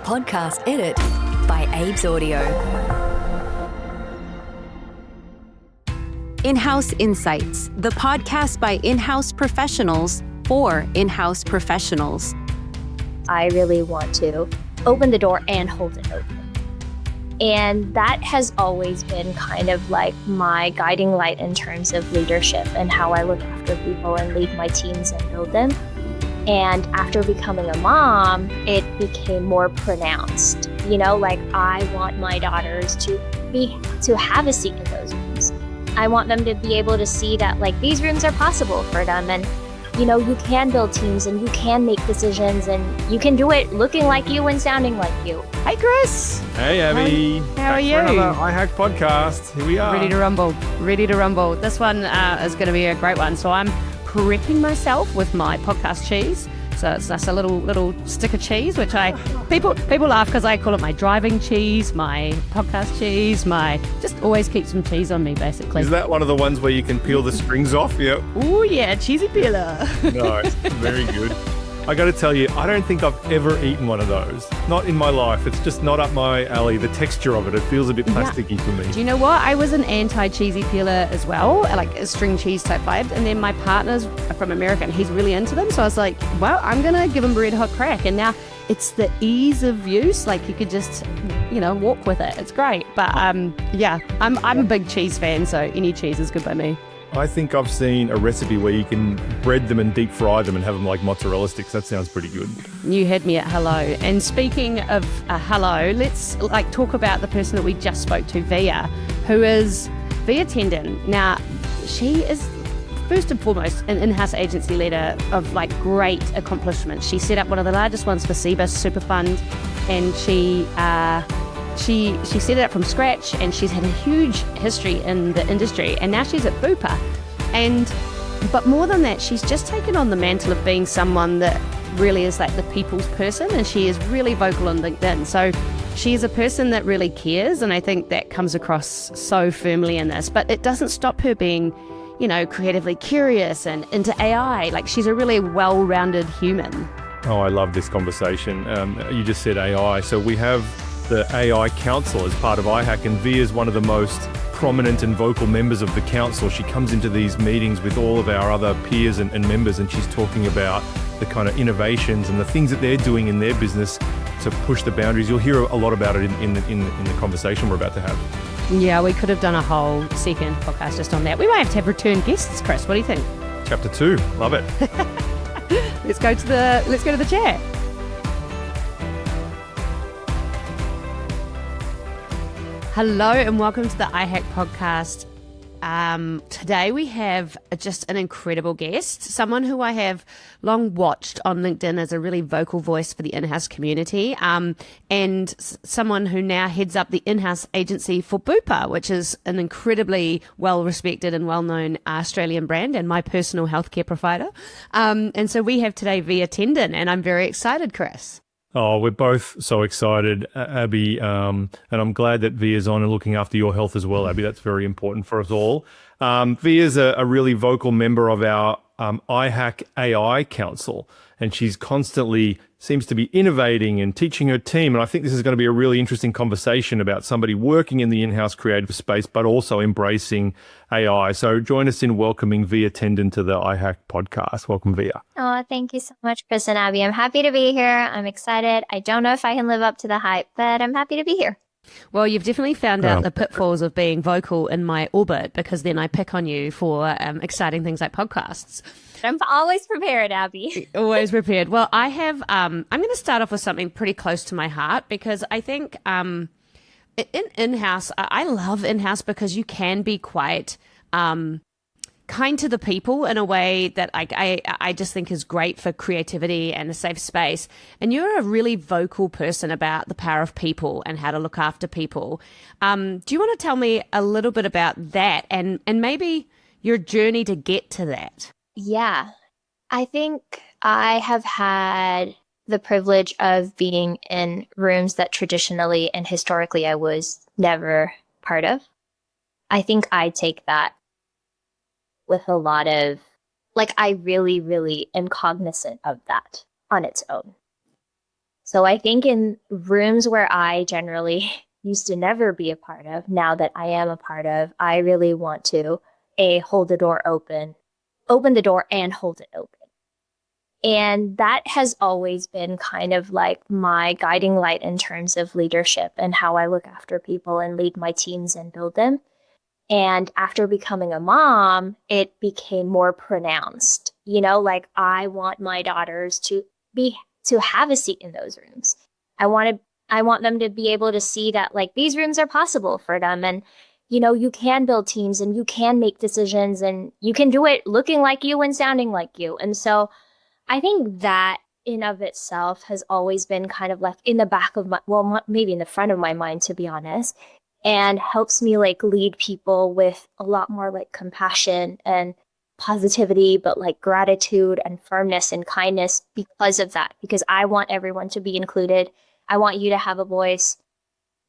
podcast edit by Abe's Audio. In-House Insights, the podcast by in-house professionals for in-house professionals. I really want to open the door and hold it open. And that has always been kind of like my guiding light in terms of leadership and how I look after people and lead my teams and build them. And after becoming a mom, it became more pronounced. You know, like I want my daughters to have a seat in those rooms. I want them to be able to see that like these rooms are possible for them, and you know, you can build teams and you can make decisions and you can do it looking like you and sounding like you. Hey, Chris. Hey, Abby. How are you? Another iHack podcast. Here we are. Ready to rumble. This one is going to be a great one. So I'm prepping myself with my podcast cheese. So it's just a little stick of cheese, which people laugh because I call it my driving cheese, my podcast cheese, just always keep some cheese on me, basically. Is that one of the ones where you can peel the strings off? Yep. Oh yeah, cheesy peeler. Nice. Very good. I got to tell you, I don't think I've ever eaten one of those. Not in my life. It's just not up my alley. The texture of it feels a bit plasticky for me. Do you know what? I was an anti-cheesy peeler as well, like a string cheese type vibe. And then my partner's from America and he's really into them. So I was like, well, I'm going to give him a red hot crack. And now it's the ease of use. Like you could just, walk with it. It's great. But I'm a big cheese fan. So any cheese is good by me. I think I've seen a recipe where you can bread them and deep fry them and have them like mozzarella sticks. That sounds pretty good. You had me at hello. And speaking of hello, let's talk about the person that we just spoke to, Via, who is Via Tendon. Now, she is first and foremost an in-house agency leader of great accomplishments. She set up one of the largest ones for SEBA Super Fund, and she set it up from scratch, and she's had a huge history in the industry, and now she's at Bupa. But more than that, she's just taken on the mantle of being someone that really is like the people's person, and she is really vocal on LinkedIn. So she is a person that really cares, and I think that comes across so firmly in this. But it doesn't stop her being, creatively curious and into AI. Like she's a really well-rounded human. Oh, I love this conversation. You just said AI. So we have the AI Council as part of iHack, and Via is one of the most prominent and vocal members of the council. She comes into these meetings with all of our other peers and members, and she's talking about the kind of innovations and the things that they're doing in their business to push the boundaries. You'll hear a lot about it in the conversation we're about to have. Yeah, we could have done a whole second podcast just on that. We might have to have return guests, Chris. What do you think? Chapter 2, love it. Let's go to the chat. Hello and welcome to the iHack podcast. Today we have just an incredible guest, someone who I have long watched on LinkedIn as a really vocal voice for the in-house community, and someone who now heads up the in-house agency for Bupa, which is an incredibly well-respected and well-known Australian brand and my personal healthcare provider. And so we have today Via Tendon, and I'm very excited, Chris. Oh, we're both so excited, Abby, and I'm glad that Via's on and looking after your health as well, Abby. That's very important for us all. Via's a really vocal member of our iHack AI Council, and she's constantly seems to be innovating and teaching her team. And I think this is going to be a really interesting conversation about somebody working in the in-house creative space, but also embracing AI. So join us in welcoming Via Tendon to the iHack podcast. Welcome, Via. Oh, thank you so much, Chris and Abby. I'm happy to be here. I'm excited. I don't know if I can live up to the hype, but I'm happy to be here. Well, you've definitely found out the pitfalls of being vocal in my orbit, because then I pick on you for exciting things like podcasts. I'm always prepared, Abby. Always prepared. Well, I have, I'm going to start off with something pretty close to my heart, because I think in-house, I love in-house because you can be quite kind to the people in a way that I just think is great for creativity and a safe space. And you're a really vocal person about the power of people and how to look after people. Do you want to tell me a little bit about that and maybe your journey to get to that? Yeah, I think I have had the privilege of being in rooms that traditionally and historically I was never part of. I think I take that with a lot of, I really, really am cognizant of that on its own. So I think in rooms where I generally used to never be a part of, now that I am a part of, I really want to hold the door open the door and hold it open. And that has always been kind of like my guiding light in terms of leadership and how I look after people and lead my teams and build them. And after becoming a mom, it became more pronounced. Like I want my daughters to have a seat in those rooms. I want them to be able to see that like these rooms are possible for them, and you can build teams and you can make decisions and you can do it looking like you and sounding like you. And so I think that in of itself has always been kind of like in the back of maybe in the front of my mind, to be honest, and helps me like lead people with a lot more like compassion and positivity, but like gratitude and firmness and kindness because of that, because I want everyone to be included. I want you to have a voice.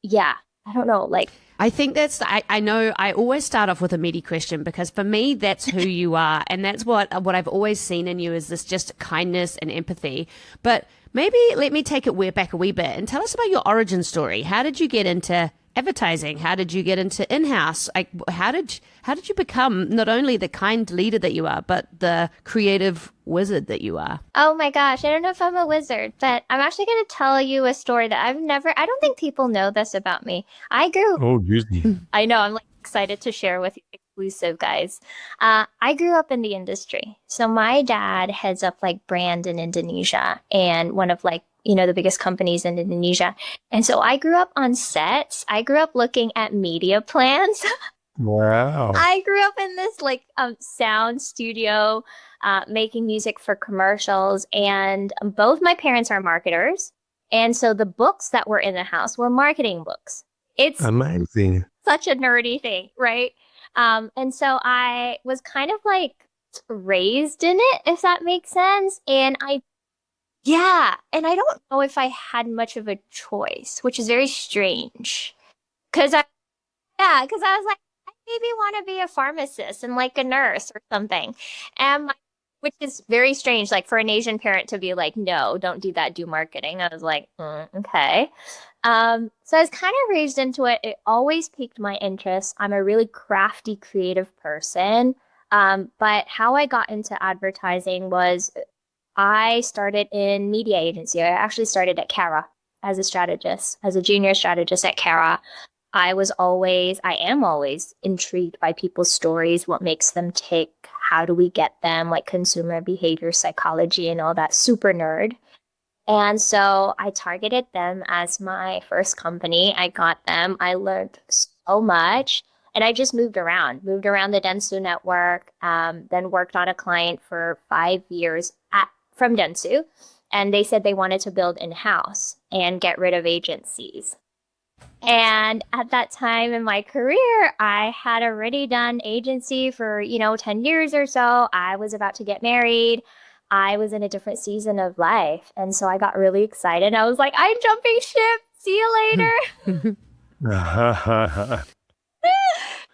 Yeah. I don't know. Like, I think I know I always start off with a meaty question because for me, that's who you are. And that's what I've always seen in you is this just kindness and empathy. But maybe let me take it back a wee bit and tell us about your origin story. How did you get into advertising? How did you get into in-house? Like, how did you become not only the kind leader that you are, but the creative wizard that you are? Oh my gosh, I don't know if I'm a wizard, but I'm actually going to tell you a story that I don't think people know this about me. Oh, juicy. I know, I'm like excited to share with you, exclusive guys. I grew up in the industry. So my dad heads up like brand in Indonesia and one of like, the biggest companies in Indonesia. And so I grew up on sets. I grew up looking at media plans. Wow. I grew up in this like sound studio, making music for commercials. And both my parents are marketers. And so the books that were in the house were marketing books. It's amazing. Such a nerdy thing, right? And so I was kind of like raised in it, if that makes sense. And I don't know if I had much of a choice, which is very strange. Because I was like, I maybe want to be a pharmacist and like a nurse or something. Which is very strange, like for an Asian parent to be like, no, don't do that, do marketing. I was like, okay. So I was kind of raised into it. It always piqued my interest. I'm a really crafty, creative person. But how I got into advertising was I started in media agency. I actually started at Cara as a junior strategist at Cara. I am always intrigued by people's stories, what makes them tick, how do we get them, like consumer behavior psychology and all that, super nerd. And so I targeted them as my first company. I got them. I learned so much. And I just moved around the Dentsu network, then worked on a client for 5 years from Dentsu. And they said they wanted to build in-house and get rid of agencies. And at that time in my career, I had already done agency for, 10 years or so. I was about to get married. I was in a different season of life. And so I got really excited. I was like, I'm jumping ship. See you later.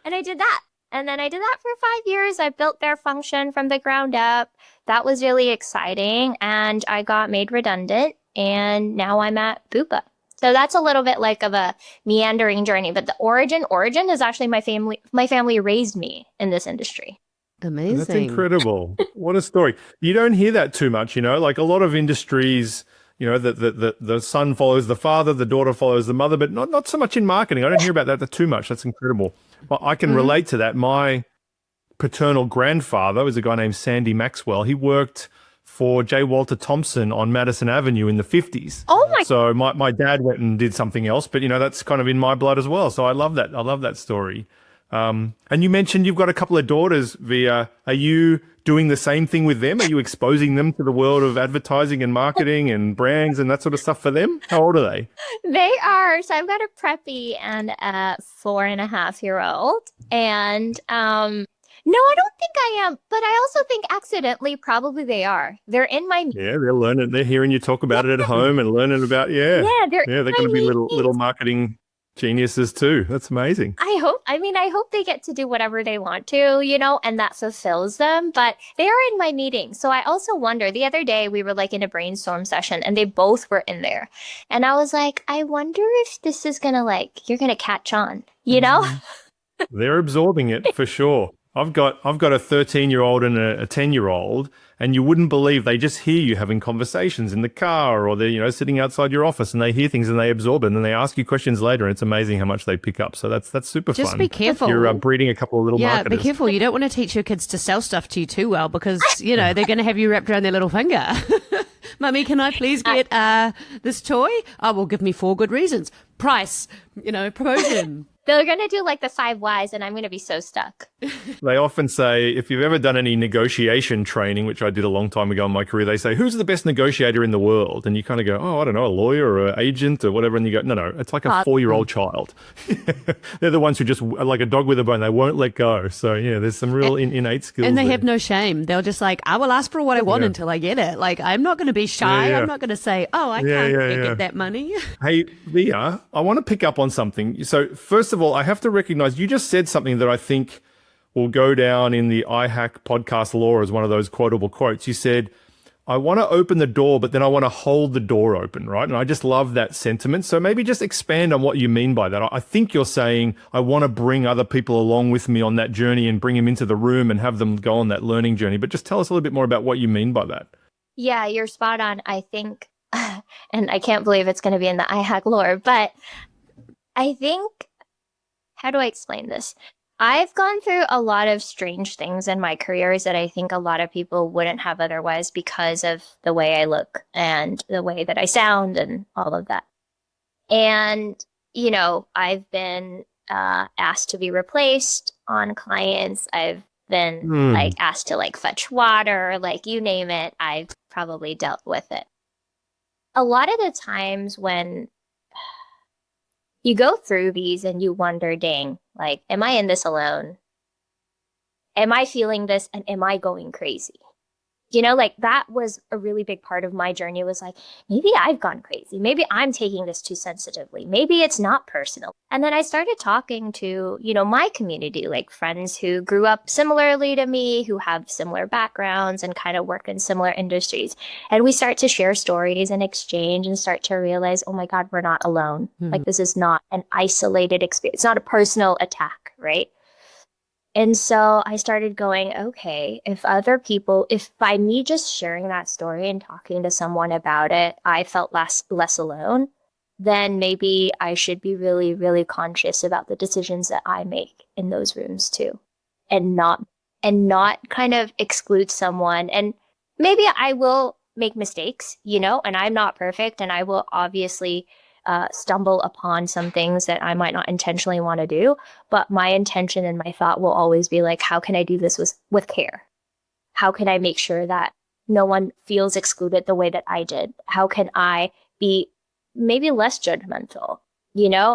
And I did that. And then I did that for 5 years. I built their function from the ground up. That was really exciting. And I got made redundant. And now I'm at Bupa. So that's a little bit like of a meandering journey. But the origin is actually my family. My family raised me in this industry. Amazing. That's incredible. What a story. You don't hear that too much, like a lot of industries, the son follows the father, the daughter follows the mother, but not so much in marketing. I don't hear about that too much. That's incredible. Well, I can relate to that. My paternal grandfather was a guy named Sandy Maxwell. He worked for J. Walter Thompson on Madison Avenue in the 50s. Oh my! So my dad went and did something else, but that's kind of in my blood as well. So I love that. I love that story. And you mentioned you've got a couple of daughters, Via. Are you doing the same thing with them? Are you exposing them to the world of advertising and marketing and brands and that sort of stuff for them? How old are they? They are. So I've got a preppy and a 4.5-year-old. And no, I don't think I am. But I also think accidentally probably they are. They're in my... Yeah, they're learning. They're hearing you talk about it at home and learning about, they're going to be little marketing geniuses too. That's amazing. I I mean, I hope they get to do whatever they want to, and that fulfills them, but they are in my meeting. So I also wonder, the other day we were like in a brainstorm session and they both were in there. And I was like, I wonder if this is going to you're going to catch on, They're absorbing it for sure. I've got a 13-year-old and a 10-year-old, and you wouldn't believe they just hear you having conversations in the car, or they're sitting outside your office and they hear things and they absorb it, and then they ask you questions later, and it's amazing how much they pick up. So that's super fun. Just be careful. You're breeding a couple of little marketers. Be careful. You don't want to teach your kids to sell stuff to you too well, because they're going to have you wrapped around their little finger. Mummy, can I please get this toy? Oh, well, give me 4 good reasons. Price, promotion. They're going to do like the 5 whys, and I'm going to be so stuck. They often say, if you've ever done any negotiation training, which I did a long time ago in my career, they say, who's the best negotiator in the world? And you kind of go, oh, I don't know, a lawyer or an agent or whatever. And you go, no, it's like a 4-year-old child. They're the ones who just, like a dog with a bone, they won't let go. So, yeah, there's some real innate skills. And they there. have no shame. They'll just I will ask for what I want until I get it. Like, I'm not going to be shy. Yeah. I'm not going to say, oh, I can't get that money. Hey, Via, I want to pick up on something. So, first of all, I have to recognize you just said something that I think will go down in the iHack podcast lore as one of those quotable quotes. You said, I want to open the door, but then I want to hold the door open, right? And I just love that sentiment. So maybe just expand on what you mean by that. I think you're saying I want to bring other people along with me on that journey and bring them into the room and have them go on that learning journey. But just tell us a little bit more about what you mean by that. Yeah, you're spot on. I think, and I can't believe it's going to be in the iHack lore, but I think, how do I explain this? I've gone through a lot of strange things in my careers that I think a lot of people wouldn't have otherwise because of the way I look and the way that I sound and all of that. And, I've been asked to be replaced on clients. I've been asked to fetch water, you name it. I've probably dealt with it. A lot of the times when you go through these and you wonder, dang, am I in this alone? Am I feeling this and am I going crazy? That was a really big part of my journey was maybe I've gone crazy. Maybe I'm taking this too sensitively. Maybe it's not personal. And then I started talking to, my community, friends who grew up similarly to me, who have similar backgrounds and kind of work in similar industries. And we start to share stories and exchange and start to realize, oh my God, we're not alone. This is not an isolated experience. It's not a personal attack, right? And so I started going, okay, if by me just sharing that story and talking to someone about it, I felt less alone, then maybe I should be really, really conscious about the decisions that I make in those rooms too, and not kind of exclude someone. And maybe I will make mistakes, and I'm not perfect, and I will obviously stumble upon some things that I might not intentionally want to do, but my intention and my thought will always be how can I do this with care? How can I make sure that no one feels excluded the way that I did? How can I be maybe less judgmental,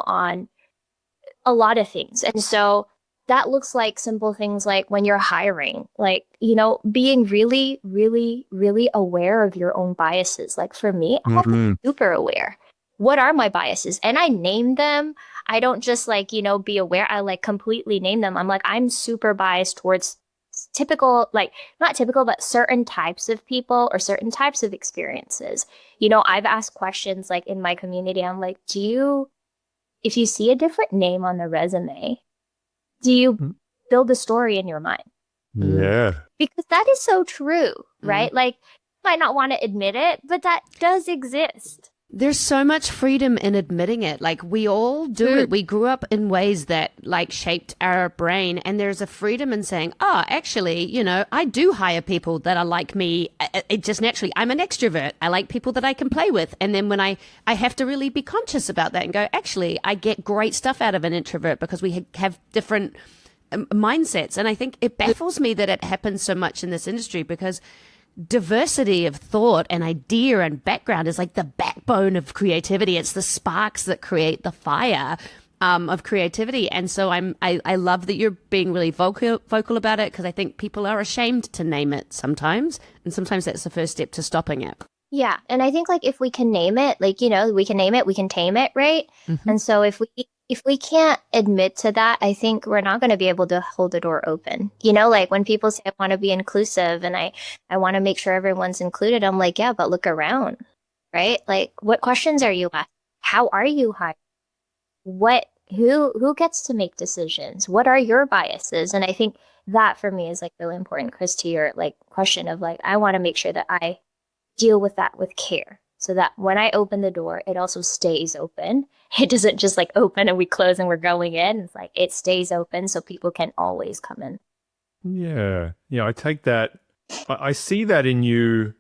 on a lot of things? And so that looks like simple things like when you're hiring, being really, really, really aware of your own biases. For me, I'm super aware. What are my biases? And I name them. I don't just be aware. I completely name them. I'm super biased towards typical, not typical, but certain types of people or certain types of experiences. I've asked questions in my community. I'm if you see a different name on the resume, do you build a story in your mind? Yeah. Because that is so true, right? You might not want to admit it, but that does exist. There's so much freedom in admitting it. We all do it. We grew up in ways that shaped our brain, and there's a freedom in saying, oh, actually, I do hire people that are like me. It just naturally, I'm an extrovert. I like people that I can play with. And then when I have to really be conscious about that and go, actually, I get great stuff out of an introvert because we have different mindsets. And I think it baffles me that it happens so much in this industry because diversity of thought and idea and background is the backbone of creativity. It's the sparks that create the fire of creativity. And so I love that you're being really vocal about it, because I think people are ashamed to name it sometimes. And sometimes that's the first step to stopping it. Yeah. And I think if we can name it, we can name it, we can tame it, right? And so if we if we can't admit to that, I think we're not going to be able to hold the door open. Like when people say, I want to be inclusive and I want to make sure everyone's included, I'm like, yeah, but look around, right? Like, what questions are you asked? How are you hired? Who gets to make decisions? What are your biases? And I think that for me is like really important, Chris, to your like question of like, I want to make sure that I deal with that with care so that when I open the door, it also stays open. It doesn't just like open and we close and we're going in. It's like it stays open so people can always come in. Yeah. Yeah. I take that. I see that in you.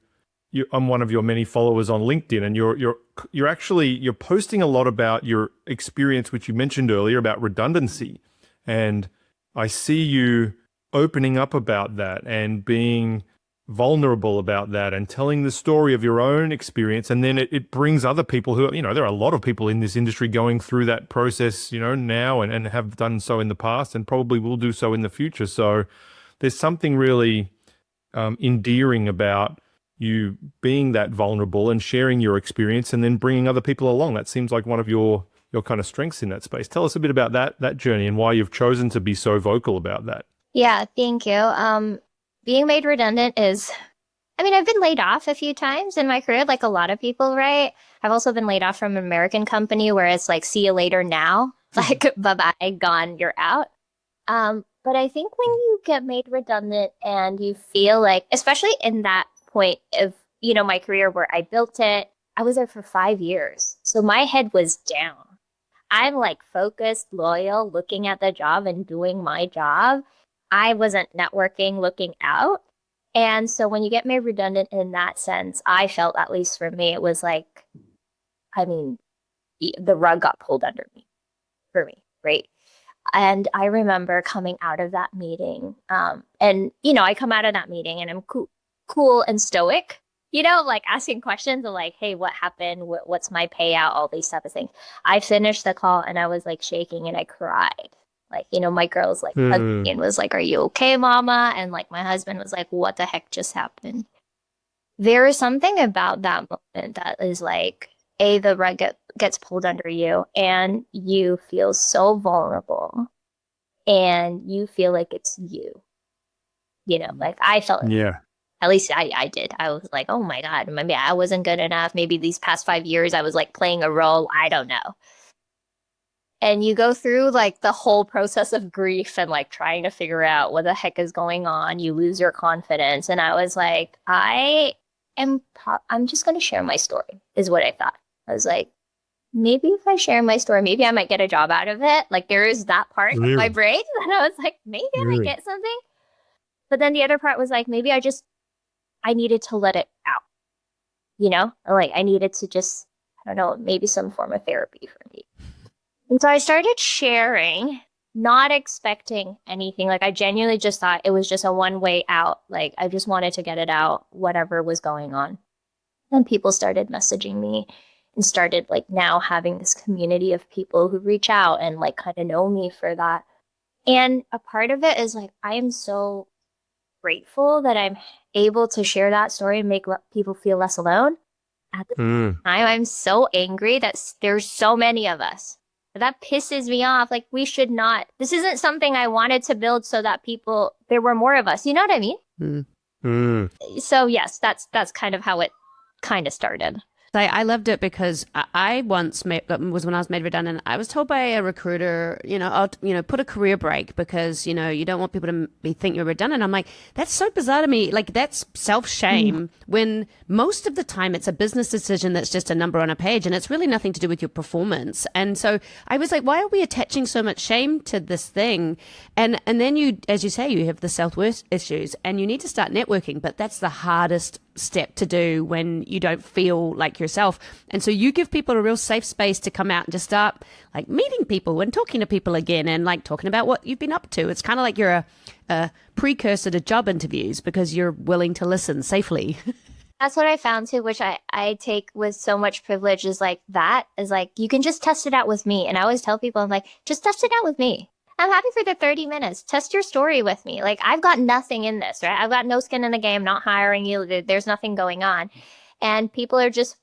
I'm one of your many followers on LinkedIn, and you're posting a lot about your experience, which you mentioned earlier about redundancy. And I see you opening up about that and being vulnerable about that and telling the story of your own experience. And then it brings other people who, there are a lot of people in this industry going through that process, now and have done so in the past and probably will do so in the future. So there's something really endearing about you being that vulnerable and sharing your experience and then bringing other people along. That seems like one of your kind of strengths in that space. Tell us a bit about that journey and why you've chosen to be so vocal about that. Yeah, thank you. Being made redundant is, I've been laid off a few times in my career, like a lot of people, right? I've also been laid off from an American company where it's like, see you later now, like, bye-bye, gone, you're out. But I think when you get made redundant and you feel like, especially in that point of, my career where I built it, I was there for 5 years. So my head was down. I'm like focused, loyal, looking at the job and doing my job. I wasn't networking, looking out. And so when you get made redundant in that sense, I felt, at least for me, it was like, the rug got pulled under me, for me, right? And I remember coming out of that meeting, and, I come out of that meeting and I'm cool and stoic, like asking questions of like, hey, what happened? What's my payout? All these type of things. I finished the call and I was like shaking and I cried. Like, my girl's like, hugged me and was like, are you okay, mama? And like, my husband was like, what the heck just happened? There is something about that moment that is like, the rug gets pulled under you and you feel so vulnerable and you feel like it's you, like I felt it. Yeah. At least I did. I was like, oh my God, maybe I wasn't good enough. Maybe these past 5 years I was like playing a role. I don't know. And you go through like the whole process of grief and like trying to figure out what the heck is going on. You lose your confidence. And I was like, I'm just going to share my story, is what I thought. I was like, maybe if I share my story, maybe I might get a job out of it. Like there is that part of my brain. And I was like, maybe I might get something. But then the other part was like, maybe I needed to let it out, like I needed to just, I don't know, maybe some form of therapy for me. And so I started sharing, not expecting anything. Like I genuinely just thought it was just a one-way out. Like I just wanted to get it out, whatever was going on. And people started messaging me and started like now having this community of people who reach out and like kind of know me for that. And a part of it is like, I am so grateful that I'm able to share that story and make people feel less alone. At the time, I'm so angry that there's so many of us. That pisses me off. Like we should not. This isn't something I wanted to build so that there were more of us. You know what I mean? So yes, that's kind of how it kind of started. I loved it because I once was when I was made redundant. I was told by a recruiter, put a career break because, you don't want people to think you're redundant. I'm like, that's so bizarre to me. Like that's self-shame when most of the time it's a business decision that's just a number on a page and it's really nothing to do with your performance. And so I was like, why are we attaching so much shame to this thing? And then you, as you say, you have the self-worth issues and you need to start networking, but that's the hardest step to do when you don't feel like yourself. And so you give people a real safe space to come out and just start like meeting people and talking to people again and like talking about what you've been up to. It's kind of like you're a precursor to job interviews because you're willing to listen safely. That's what I found too, which I take with so much privilege is like you can just test it out with me. And I always tell people, I'm like, just test it out with me. I'm happy for the 30 minutes. Test your story with me. Like, I've got nothing in this, right? I've got no skin in the game, not hiring you. There's nothing going on. And people are just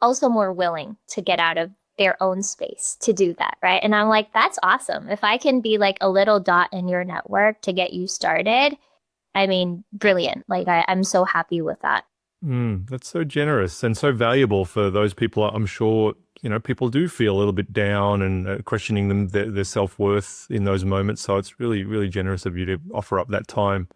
also more willing to get out of their own space to do that, right? And I'm like, that's awesome. If I can be like a little dot in your network to get you started, I mean, brilliant. Like I'm so happy with that. That's so generous and so valuable for those people. I'm sure, people do feel a little bit down and questioning their self-worth in those moments. So it's really, really generous of you to offer up that time.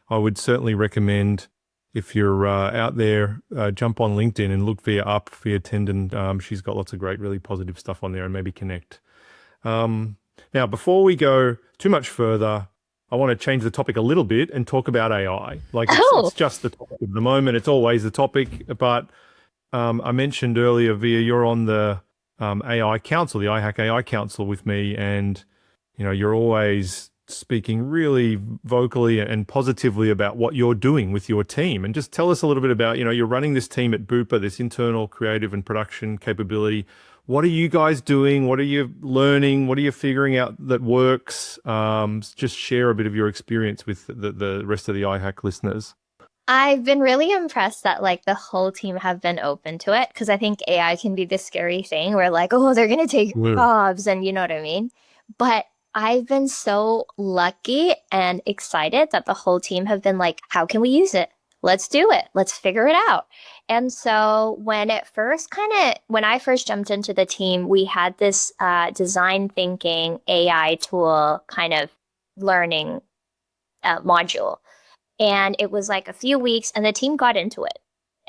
I would certainly recommend, if you're out there, jump on LinkedIn and look Via Tendon. She's got lots of great, really positive stuff on there, and maybe connect. Now, before we go too much further, I want to change the topic a little bit and talk about AI. Like it's just the topic of the moment. It's always the topic. But I mentioned earlier, Via, you're on the AI Council, the iHack AI Council with me, and you're always speaking really vocally and positively about what you're doing with your team. And just tell us a little bit about, you're running this team at Bupa, this internal creative and production capability. What are you guys doing? What are you learning? What are you figuring out that works? Just share a bit of your experience with the rest of the iHack listeners. I've been really impressed that like the whole team have been open to it, because I think AI can be this scary thing where like, oh, they're going to take jobs, and you know what I mean? But I've been so lucky and excited that the whole team have been like, how can we use it? Let's do it. Let's figure it out. And so when I first jumped into the team, we had this design thinking AI tool kind of learning module. And it was like a few weeks and the team got into it.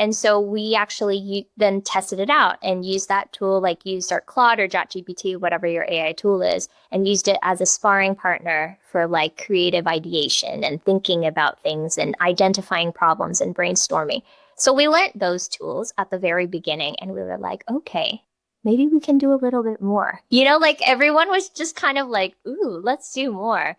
And so we actually then tested it out and used that tool, like used our Claude or ChatGPT, whatever your AI tool is, and used it as a sparring partner for like creative ideation and thinking about things and identifying problems and brainstorming. So we learned those tools at the very beginning, and we were like, okay, maybe we can do a little bit more. Like everyone was just kind of like, ooh, let's do more.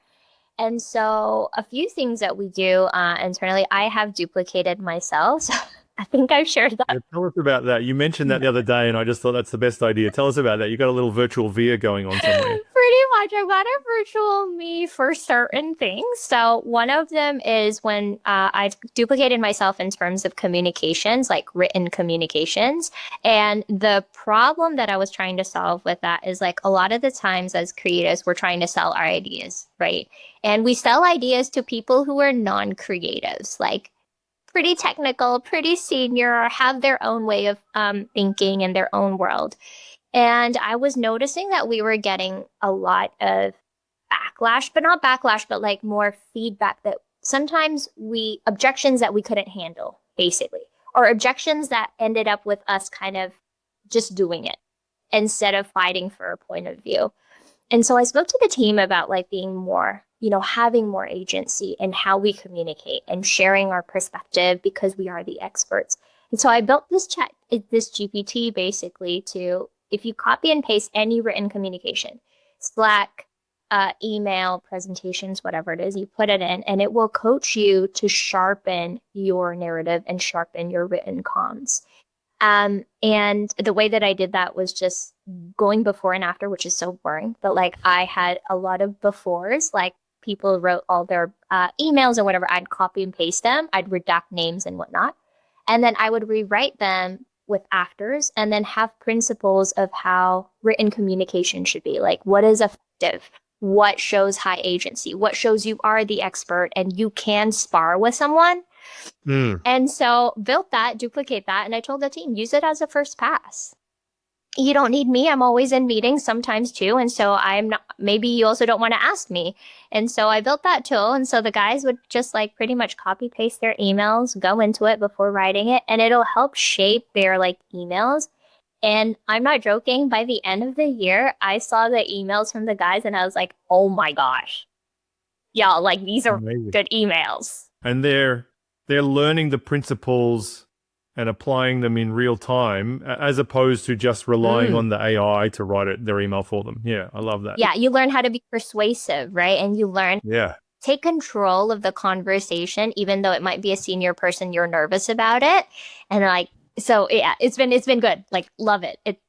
And so a few things that we do internally, I have duplicated myself. So I think I've shared that. Yeah, tell us about that. You mentioned that the other day, and I just thought that's the best idea. Tell us about that. You got a little virtual Via going on somewhere. Pretty much. I've got a virtual me for certain things. So one of them is when I've duplicated myself in terms of communications, like written communications. And the problem that I was trying to solve with that is like a lot of the times as creatives, we're trying to sell our ideas, right? And we sell ideas to people who are non-creatives, like pretty technical, pretty senior, have their own way of thinking in their own world. And I was noticing that we were getting a lot of backlash, but not backlash, but like more feedback that sometimes objections that we couldn't handle, basically, or objections that ended up with us kind of just doing it instead of fighting for a point of view. And so I spoke to the team about like being more, having more agency in how we communicate and sharing our perspective because we are the experts. And so I built this GPT basically to, if you copy and paste any written communication, Slack, email, presentations, whatever it is, you put it in and it will coach you to sharpen your narrative and sharpen your written comms. And the way that I did that was just going before and after, which is so boring. But like I had a lot of befores, like people wrote all their emails or whatever. I'd copy and paste them. I'd redact names and whatnot. And then I would rewrite them with afters and then have principles of how written communication should be. Like what is effective? What shows high agency? What shows you are the expert and you can spar with someone? And so built that, duplicate that. And I told the team, use it as a first pass. You don't need me. I'm always in meetings sometimes too. And so maybe you also don't want to ask me. And so I built that tool. And so the guys would just like pretty much copy paste their emails, go into it before writing it. And it'll help shape their like emails. And I'm not joking. By the end of the year, I saw the emails from the guys and I was like, oh my gosh. Yeah, like these are amazing. Good emails. And they're learning the principles and applying them in real time as opposed to just relying on the AI to write their email for them. Yeah, I love that. Yeah, you learn how to be persuasive, right? And you learn take control of the conversation, even though it might be a senior person, you're nervous about it. And like, so yeah, it's been good. Like, love it.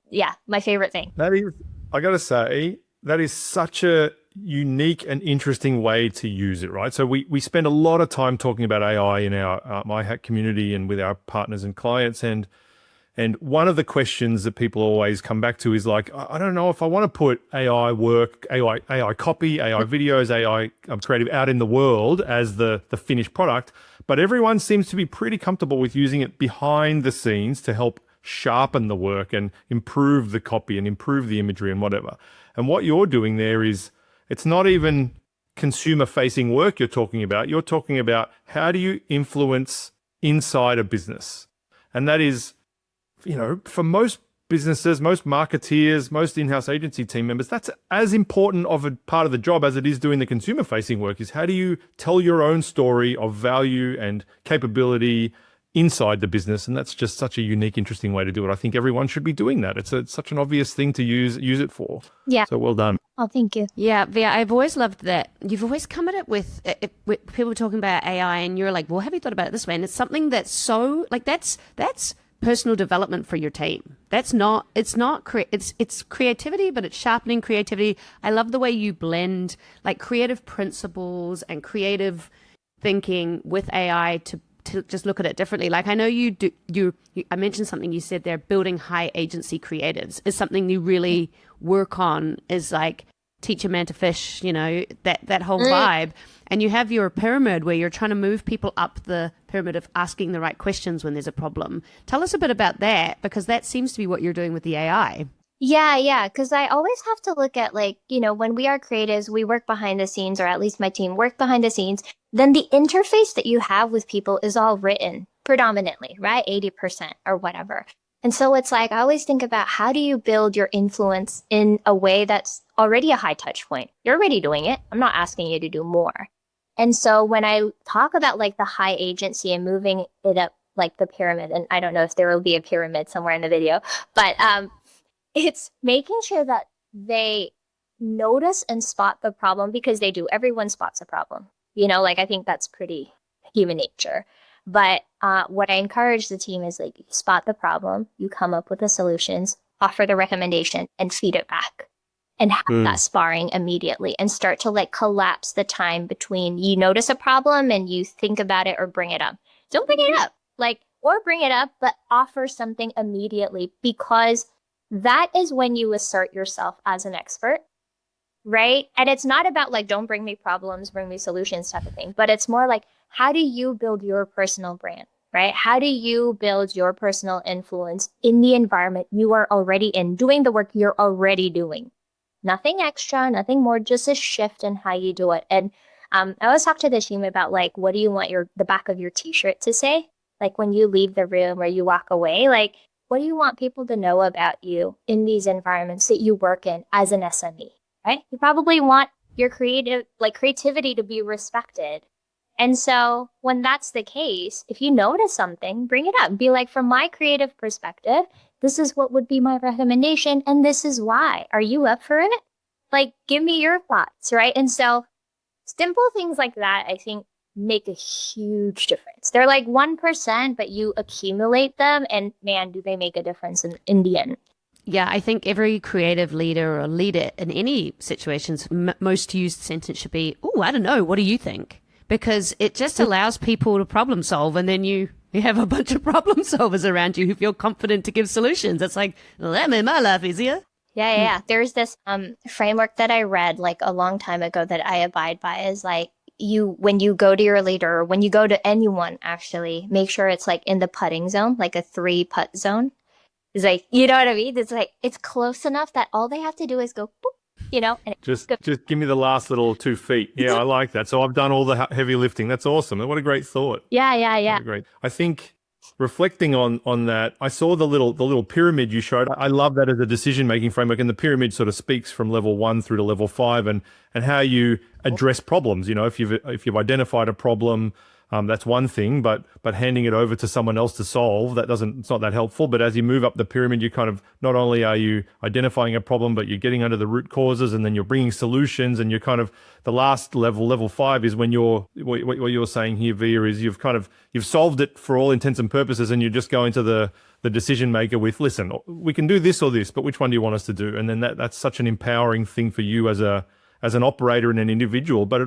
My favorite thing. That is, I got to say, that is such a unique and interesting way to use it, right? So we spend a lot of time talking about AI in our iHack community and with our partners and clients. And And one of the questions that people always come back to is like, I don't know if I want to put AI work, AI copy, AI videos, AI creative out in the world as the finished product. But everyone seems to be pretty comfortable with using it behind the scenes to help sharpen the work and improve the copy and improve the imagery and whatever. And what you're doing there is, it's not even consumer facing work you're talking about. You're talking about how do you influence inside a business? And that is, for most businesses, most marketeers, most in-house agency team members, that's as important of a part of the job as it is doing the consumer facing work, is how do you tell your own story of value and capability inside the business. And that's just such a unique, interesting way to do it. I think everyone should be doing that. It's such an obvious thing to use it for. Yeah. So well done. Oh, thank you. Yeah, Via, I've always loved that. You've always come at it with people talking about AI and you're like, well, have you thought about it this way? And it's something that's so, like, that's personal development for your team. It's creativity, but it's sharpening creativity. I love the way you blend like creative principles and creative thinking with AI to just look at it differently. Like I know I mentioned something you said there, building high agency creatives is something you really work on, is like teach a man to fish, that whole vibe. And you have your pyramid where you're trying to move people up the pyramid of asking the right questions when there's a problem. Tell us a bit about that, because that seems to be what you're doing with the AI. Yeah. Because I always have to look at when we are creatives, we work behind the scenes, or at least my team work behind the scenes. Then the interface that you have with people is all written predominantly, right? 80% or whatever. And so it's like, I always think about how do you build your influence in a way that's already a high touch point? You're already doing it. I'm not asking you to do more. And so when I talk about like the high agency and moving it up like the pyramid, and I don't know if there will be a pyramid somewhere in the video, but it's making sure that they notice and spot the problem, because they do. Everyone spots a problem. I think that's pretty human nature. But what I encourage the team is like, you spot the problem, you come up with the solutions, offer the recommendation, and feed it back. And have that sparring immediately, and start to like collapse the time between you notice a problem and you think about it or bring it up. Don't bring it up, or bring it up, but offer something immediately, because that is when you assert yourself as an expert, right? And it's not about like, don't bring me problems, bring me solutions type of thing, but it's more like, how do you build your personal brand, right? How do you build your personal influence in the environment you are already in, doing the work you're already doing? Nothing extra, nothing more, just a shift in how you do it. And I always talk to the team about like, what do you want the back of your t-shirt to say? Like when you leave the room or you walk away, like, what do you want people to know about you in these environments that you work in as an SME, right? You probably want your creativity to be respected. And so when that's the case, if you notice something, bring it up. Be like, from my creative perspective, this is what would be my recommendation, and this is why. Are you up for it? Like, give me your thoughts, right? And so simple things like that, I think, make a huge difference. They're like 1%, but you accumulate them, and man, do they make a difference in the end. Yeah, I think every creative leader or leader in any situations, most used sentence should be, oh, I don't know, what do you think? Because it just allows people to problem solve, and then you have a bunch of problem solvers around you who feel confident to give solutions. It's like, well, that made my life easier. Yeah. There's this framework that I read like a long time ago that I abide by, is like, when you go to your leader, or when you go to anyone, actually make sure it's like in the putting zone, like a 3-putt zone. It's like, you know what I mean? It's like, it's close enough that all they have to do is go, boop, and just give me the last little 2 feet. Yeah, I like that. So I've done all the heavy lifting. That's awesome. What a great thought. Yeah. Great. I think reflecting on that, I saw the little pyramid you showed. I love that as a decision-making framework, and the pyramid sort of speaks from level 1 through to level 5, and how you address problems. If you've identified a problem, that's one thing, but handing it over to someone else to solve, it's not that helpful. But as you move up the pyramid, you kind of, not only are you identifying a problem, but you're getting under the root causes, and then you're bringing solutions, and you're kind of, the last level 5 is when what you're saying here, Via, is you've solved it for all intents and purposes, and you're just going to the decision maker with, listen, we can do this or this, but which one do you want us to do? And then that's such an empowering thing for you as an operator and an individual, but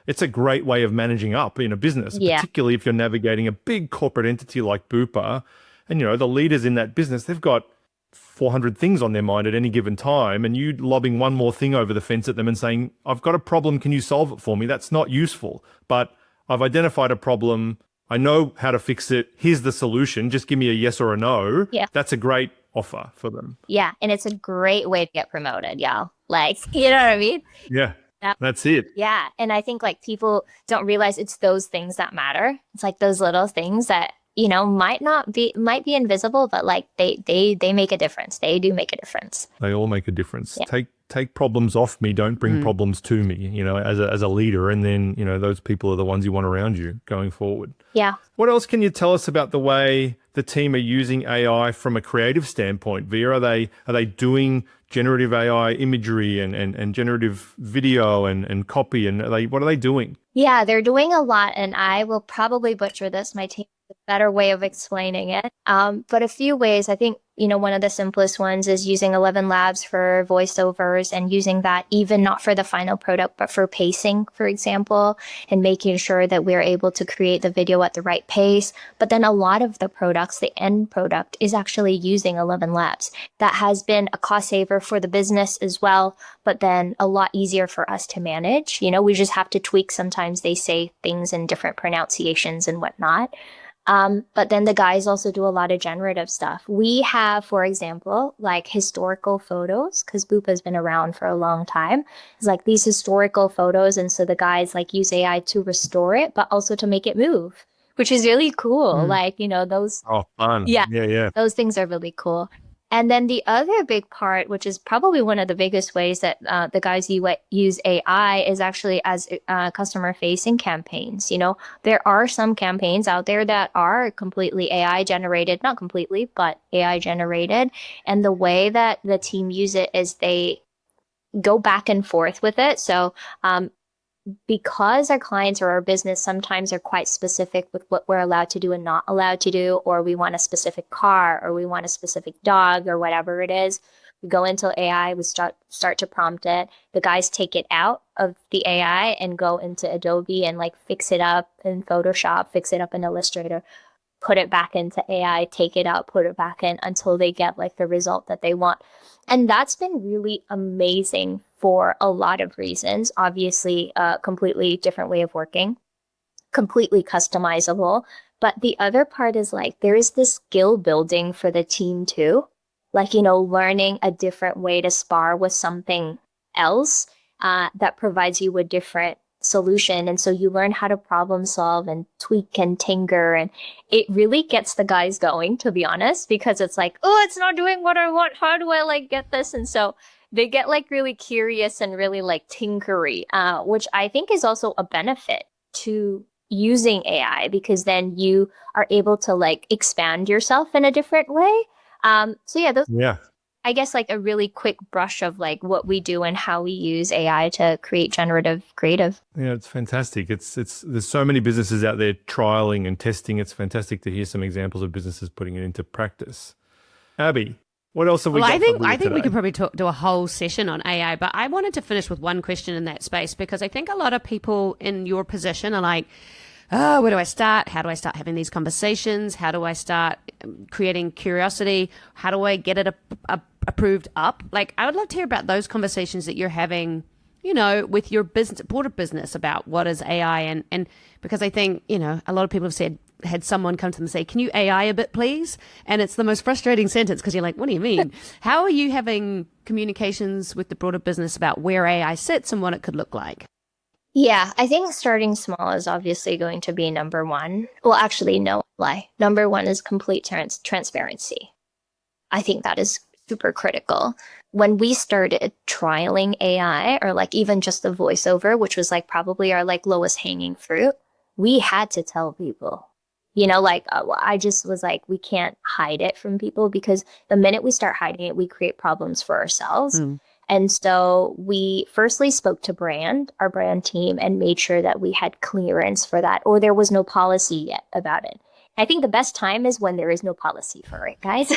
it's a great way of managing up in a business, particularly if you're navigating a big corporate entity like Bupa. And, the leaders in that business, they've got 400 things on their mind at any given time, and you lobbing one more thing over the fence at them and saying, I've got a problem, can you solve it for me? That's not useful. But I've identified a problem. I know how to fix it. Here's the solution. Just give me a yes or a no. Yeah. That's a great offer for them. Yeah. And it's a great way to get promoted, y'all. Like, you know what I mean? Yeah. That's it. Yeah. And I think like people don't realize it's those things that matter. It's like those little things that, might be invisible, but like they make a difference. They do make a difference. They all make a difference. Yeah. Take problems off me. Don't bring problems to me, as a leader. And then, those people are the ones you want around you going forward. Yeah. What else can you tell us about the way the team are using AI from a creative standpoint? Via, are they doing generative AI imagery and generative video and copy? And what are they doing? Yeah, they're doing a lot, and I will probably butcher this. My team has a better way of explaining it. But a few ways, I think, one of the simplest ones is using 11 Labs for voiceovers and using that even not for the final product, but for pacing, for example, and making sure that we're able to create the video at the right pace. But then a lot of the products, the end product, is actually using 11 Labs. That has been a cost saver for the business as well, but then a lot easier for us to manage. We just have to tweak. Sometimes they say things in different pronunciations and whatnot. But then the guys also do a lot of generative stuff. We have, for example, like historical photos, because Bupa has been around for a long time. It's like these historical photos. And so the guys like use AI to restore it, but also to make it move, which is really cool. Like, those. Oh, fun. Yeah. Yeah. Those things are really cool. And then the other big part, which is probably one of the biggest ways that the guys use AI, is actually as customer-facing campaigns. There are some campaigns out there that are completely AI generated, not completely, but AI generated. And the way that the team use it is they go back and forth with it. So because our clients or our business sometimes are quite specific with what we're allowed to do and not allowed to do, or we want a specific car, or we want a specific dog, or whatever it is, we go into AI, we start to prompt it. The guys take it out of the AI and go into Adobe and like fix it up in Photoshop, fix it up in Illustrator, put it back into AI, take it out, put it back in until they get like the result that they want. And that's been really amazing for a lot of reasons. Obviously, a completely different way of working, completely customizable. But the other part is like there is this skill building for the team too. Like, learning a different way to spar with something else that provides you with different solution. And so you learn how to problem solve and tweak and tinker. And it really gets the guys going, to be honest, because it's like, oh, it's not doing what I want. How do I like get this? And so they get like really curious and really like tinkery, which I think is also a benefit to using AI, because then you are able to like expand yourself in a different way. I guess like a really quick brush of like what we do and how we use AI to create generative creative. Yeah, it's fantastic. It's there's so many businesses out there trialing and testing. It's fantastic to hear some examples of businesses putting it into practice. Abby, what else have we got? I think we could probably do a whole session on AI, but I wanted to finish with one question in that space, because I think a lot of people in your position are like, oh, where do I start? How do I start having these conversations? How do I start creating curiosity? How do I get it approved up? Like, I would love to hear about those conversations that you're having, with your business, broader business, about what is AI. And because I think, a lot of people have had someone come to them and say, can you AI a bit, please? And it's the most frustrating sentence, because you're like, what do you mean? How are you having communications with the broader business about where AI sits and what it could look like? Yeah, I think starting small is obviously going to be number one. Well, actually, no lie. Number one is complete transparency. I think that is super critical. When we started trialing AI, or like even just the voiceover, which was like probably our like lowest hanging fruit, we had to tell people. I just was like, we can't hide it from people, because the minute we start hiding it, we create problems for ourselves. And so we firstly spoke to our brand team, and made sure that we had clearance for that, or there was no policy yet about it. I think the best time is when there is no policy for it, guys.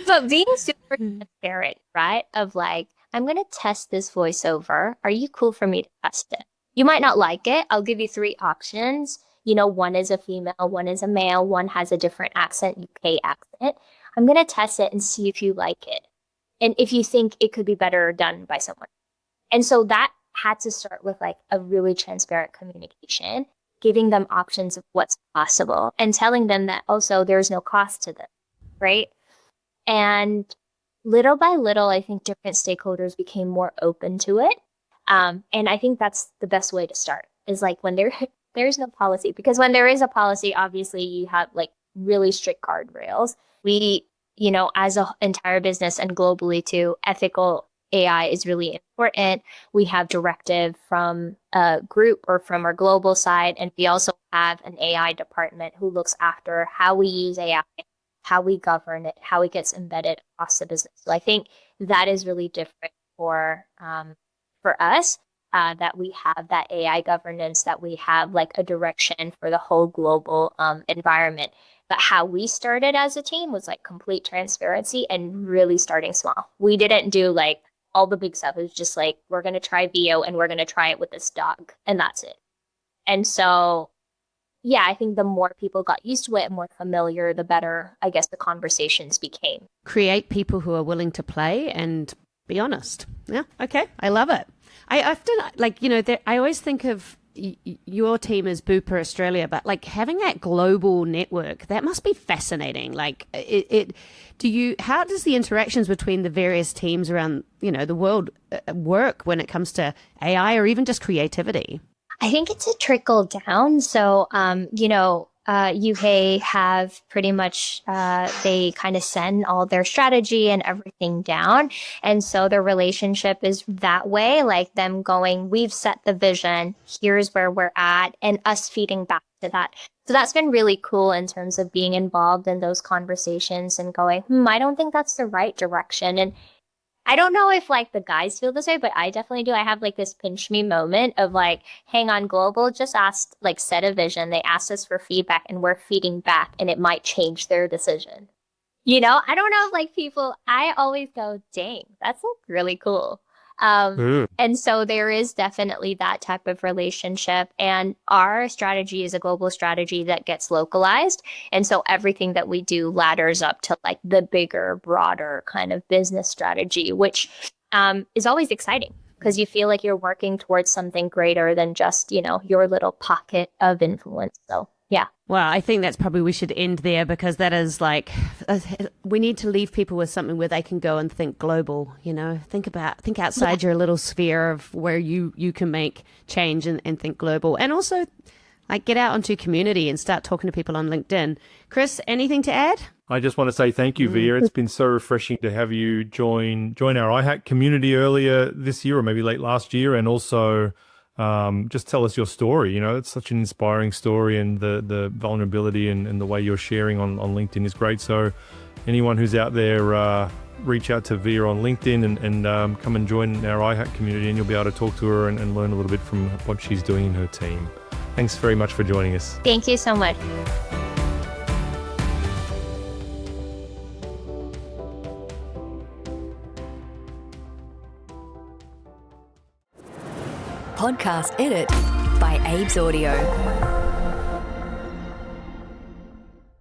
But being super transparent, right? Of like, I'm going to test this voiceover. Are you cool for me to test it? You might not like it. I'll give you 3 options. one is a female, one is a male, one has a different accent, UK accent. I'm going to test it and see if you like it. And if you think it could be better done by someone. And so that had to start with like a really transparent communication, giving them options of what's possible and telling them that also there's no cost to them, right? And little by little, I think different stakeholders became more open to it. And I think that's the best way to start is like when there's no policy, because when there is a policy, obviously you have like really strict guardrails. We, as an entire business and globally too, ethical AI is really important. We have directive from a group or from our global side. And we also have an AI department who looks after how we use AI, how we govern it, how it gets embedded across the business. So I think that is really different for us, that we have that AI governance, that we have like a direction for the whole global environment. But how we started as a team was like complete transparency and really starting small. We didn't do like all the big stuff. It was just like, we're going to try VO and we're going to try it with this dog. And that's it. And so, yeah, I think the more people got used to it and more familiar, the better, I guess, the conversations became. Create people who are willing to play and be honest. Yeah. Okay. I love it. I often I always think of your team as Bupa Australia, but like having that global network, that must be fascinating. Like how does the interactions between the various teams around, the world work when it comes to AI or even just creativity? I think it's a trickle down. So, UK have pretty much, they kind of send all their strategy and everything down. And so the relationship is that way, like them going, we've set the vision, here's where we're at, and us feeding back to that. So that's been really cool in terms of being involved in those conversations and going, I don't think that's the right direction. And I don't know if like the guys feel this way, but I definitely do. I have like this pinch me moment of like, hang on, global just asked, like set a vision. They asked us for feedback and we're feeding back and it might change their decision. I don't know if like people, I always go, dang, that's like really cool. And so there is definitely that type of relationship. And our strategy is a global strategy that gets localized. And so everything that we do ladders up to like the bigger, broader kind of business strategy, which is always exciting because you feel like you're working towards something greater than just, your little pocket of influence. So, yeah. Well, I think that's probably we should end there because that is like, we need to leave people with something where they can go and think global, think outside your little sphere of where you can make change and think global. And also like get out onto community and start talking to people on LinkedIn. Chris, anything to add? I just want to say thank you, Via. It's been so refreshing to have you join our iHack community earlier this year or maybe late last year, and also just tell us your story. It's such an inspiring story, and the vulnerability and the way you're sharing on LinkedIn is great. So anyone who's out there, reach out to Via on LinkedIn and come and join our iHack community, and you'll be able to talk to her and learn a little bit from what she's doing in her team. Thanks very much for joining us. Thank you so much. Podcast edit by Abe's Audio.